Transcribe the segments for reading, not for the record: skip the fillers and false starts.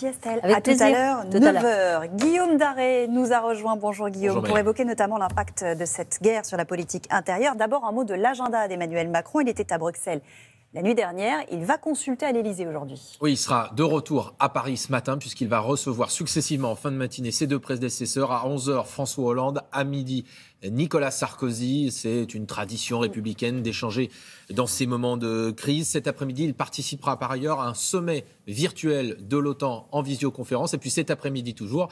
Merci Estelle. Avec à plaisir. tout à l'heure, 9h. Guillaume Daré nous a rejoint. Bonjour Guillaume. Bonjour, pour évoquer notamment l'impact de cette guerre sur la politique intérieure. D'abord un mot de l'agenda d'Emmanuel Macron. Il était à Bruxelles la nuit dernière. Il va consulter à l'Élysée aujourd'hui. Oui, il sera de retour à Paris ce matin puisqu'il va recevoir successivement en fin de matinée ses deux prédécesseurs. À 11h, François Hollande. À midi, Nicolas Sarkozy. C'est une tradition républicaine d'échanger dans ces moments de crise. Cet après-midi, il participera par ailleurs à un sommet virtuel de l'OTAN en visioconférence. Et puis cet après-midi toujours,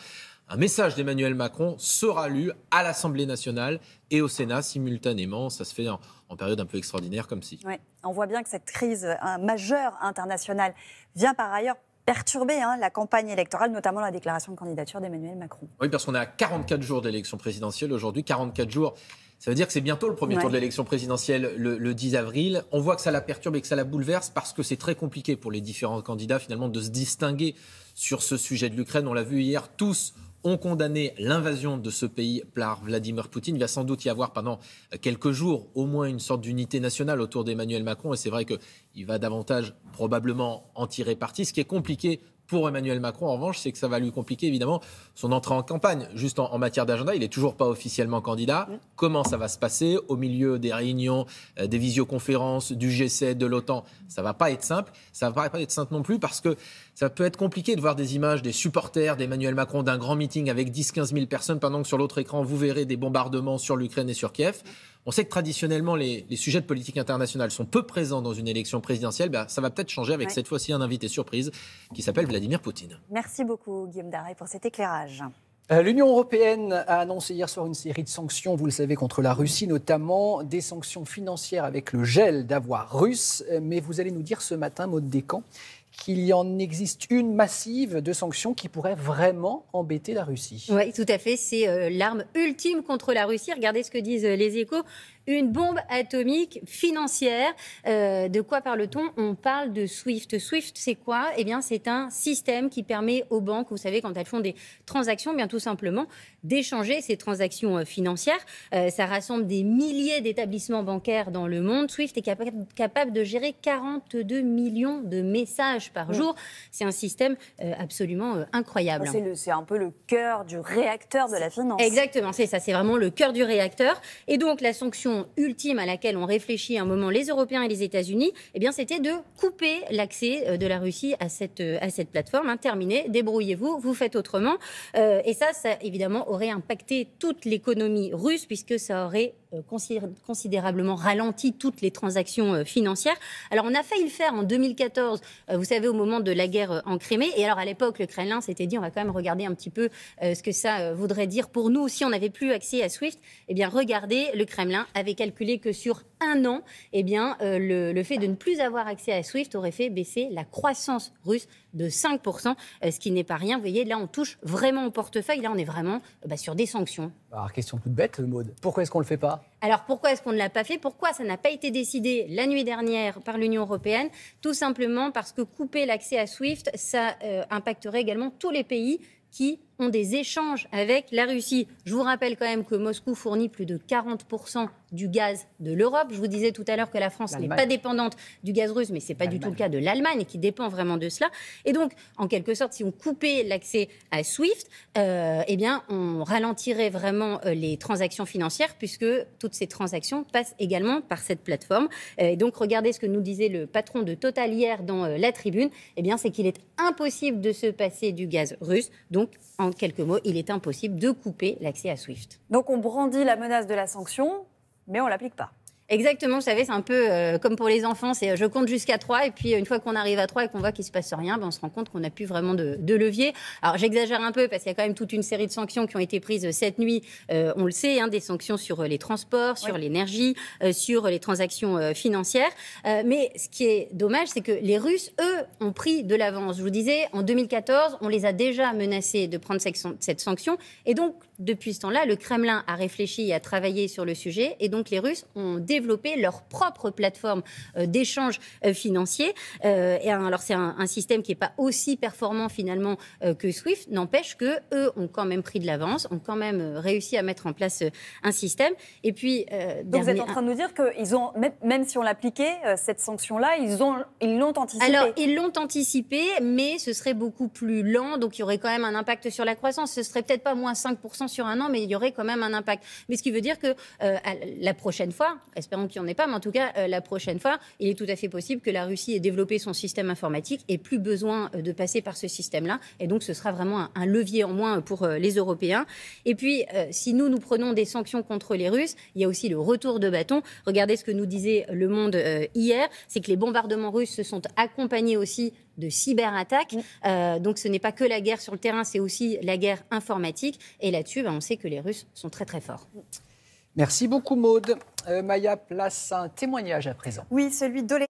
un message d'Emmanuel Macron sera lu à l'Assemblée nationale et au Sénat simultanément. Ça se fait en période un peu extraordinaire comme si. Ouais, on voit bien que cette crise majeure internationale vient par ailleurs perturber la campagne électorale, notamment la déclaration de candidature d'Emmanuel Macron. Oui, parce qu'on est à 44 jours de l'élection présidentielle aujourd'hui. 44 jours, ça veut dire que c'est bientôt le premier tour de l'élection présidentielle, le 10 avril. On voit que ça la perturbe et que ça la bouleverse parce que c'est très compliqué pour les différents candidats finalement de se distinguer sur ce sujet de l'Ukraine. On l'a vu hier, tous ont condamné l'invasion de ce pays par Vladimir Poutine. Il va sans doute y avoir pendant quelques jours au moins une sorte d'unité nationale autour d'Emmanuel Macron. Et c'est vrai qu'il va davantage probablement en tirer parti. Ce qui est compliqué pour Emmanuel Macron, en revanche, c'est que ça va lui compliquer évidemment son entrée en campagne. Juste en matière d'agenda, il n'est toujours pas officiellement candidat. Comment ça va se passer au milieu des réunions, des visioconférences, du G7, de l'OTAN? Ça ne va pas être simple. Ça ne va pas être simple non plus parce que ça peut être compliqué de voir des images des supporters d'Emmanuel Macron d'un grand meeting avec 10-15 000 personnes pendant que sur l'autre écran, vous verrez des bombardements sur l'Ukraine et sur Kiev. On sait que traditionnellement, les sujets de politique internationale sont peu présents dans une élection présidentielle. Ça va peut-être changer avec cette fois-ci un invité surprise qui s'appelle Vladimir Poutine. Merci beaucoup Guillaume Daré pour cet éclairage. L'Union européenne a annoncé hier soir une série de sanctions, vous le savez, contre la Russie, notamment des sanctions financières avec le gel d'avoirs russes. Mais vous allez nous dire ce matin, Maud Descamps, qu'il y en existe une massive de sanctions qui pourrait vraiment embêter la Russie. Oui, tout à fait. C'est l'arme ultime contre la Russie. Regardez ce que disent les Échos. Une bombe atomique financière. De quoi parle-t-on? On parle de SWIFT. SWIFT, c'est quoi? Eh bien, c'est un système qui permet aux banques, vous savez, quand elles font des transactions, bien tout simplement, d'échanger ces transactions financières. Ça rassemble des milliers d'établissements bancaires dans le monde. SWIFT est capable de gérer 42 millions de messages par jour. C'est un système absolument incroyable. C'est un peu le cœur du réacteur de la finance. Exactement, c'est ça. C'est vraiment le cœur du réacteur. Et donc, la sanction ultime à laquelle ont réfléchi un moment les Européens et les États-Unis, eh bien, c'était de couper l'accès de la Russie à cette plateforme. Terminé, débrouillez-vous, vous faites autrement. Et ça, évidemment, aurait impacté toute l'économie russe puisque ça aurait considérablement ralenti toutes les transactions financières. Alors, on a failli le faire en 2014, vous savez, au moment de la guerre en Crimée. Et alors, à l'époque, le Kremlin s'était dit, on va quand même regarder un petit peu ce que ça voudrait dire pour nous si on n'avait plus accès à SWIFT. Eh bien, regardez, le Kremlin avait calculé que sur un an, eh bien, le fait de ne plus avoir accès à SWIFT aurait fait baisser la croissance russe de 5%, ce qui n'est pas rien. Vous voyez, là, on touche vraiment au portefeuille. Là, on est vraiment sur des sanctions. Alors, question toute bête, Maud. Pourquoi est-ce qu'on ne le fait pas? Alors, pourquoi est-ce qu'on ne l'a pas fait? Pourquoi ça n'a pas été décidé la nuit dernière par l'Union européenne? Tout simplement parce que couper l'accès à SWIFT, ça impacterait également tous les pays qui ont des échanges avec la Russie. Je vous rappelle quand même que Moscou fournit plus de 40% du gaz de l'Europe. Je vous disais tout à l'heure que la France n'est pas dépendante du gaz russe, mais ce n'est pas du tout le cas de l'Allemagne qui dépend vraiment de cela. Et donc, en quelque sorte, si on coupait l'accès à SWIFT, eh bien, on ralentirait vraiment les transactions financières puisque toutes ces transactions passent également par cette plateforme. Et donc, regardez ce que nous disait le patron de Total hier dans la tribune. Eh bien, c'est qu'il est impossible de se passer du gaz russe. Donc, en quelques mots, il est impossible de couper l'accès à SWIFT. Donc on brandit la menace de la sanction, mais on ne l'applique pas. Exactement, vous savez, c'est un peu comme pour les enfants, c'est je compte jusqu'à 3 et puis une fois qu'on arrive à 3 et qu'on voit qu'il ne se passe rien, on se rend compte qu'on n'a plus vraiment de levier. Alors j'exagère un peu parce qu'il y a quand même toute une série de sanctions qui ont été prises cette nuit, on le sait, des sanctions sur les transports, sur l'énergie, sur les transactions financières. Mais ce qui est dommage, c'est que les Russes, eux, ont pris de l'avance. Je vous disais, en 2014, on les a déjà menacés de prendre cette sanction et donc depuis ce temps-là, le Kremlin a réfléchi et a travaillé sur le sujet. Et donc, les Russes ont développé leur propre plateforme d'échange financier. Alors, c'est un système qui n'est pas aussi performant, finalement, que SWIFT. N'empêche qu'eux ont quand même pris de l'avance, ont quand même réussi à mettre en place un système. Et puis, donc, vous êtes en train de nous dire qu'ils ont, même si on l'appliquait, cette sanction-là, ils l'ont anticipée. Alors, ils l'ont anticipé, mais ce serait beaucoup plus lent. Donc, il y aurait quand même un impact sur la croissance. Ce serait peut-être pas moins 5% sur un an, mais il y aurait quand même un impact. Mais ce qui veut dire que la prochaine fois, espérons qu'il n'y en ait pas, mais en tout cas, la prochaine fois, il est tout à fait possible que la Russie ait développé son système informatique et plus besoin de passer par ce système-là. Et donc, ce sera vraiment un levier en moins pour les Européens. Et puis, si nous prenons des sanctions contre les Russes, il y a aussi le retour de bâton. Regardez ce que nous disait Le Monde hier, c'est que les bombardements russes se sont accompagnés aussi de cyberattaques. Donc ce n'est pas que la guerre sur le terrain, c'est aussi la guerre informatique. Et là-dessus, on sait que les Russes sont très très forts. Merci beaucoup Maude. Maya, place un témoignage à présent. Oui, celui d'Oleg.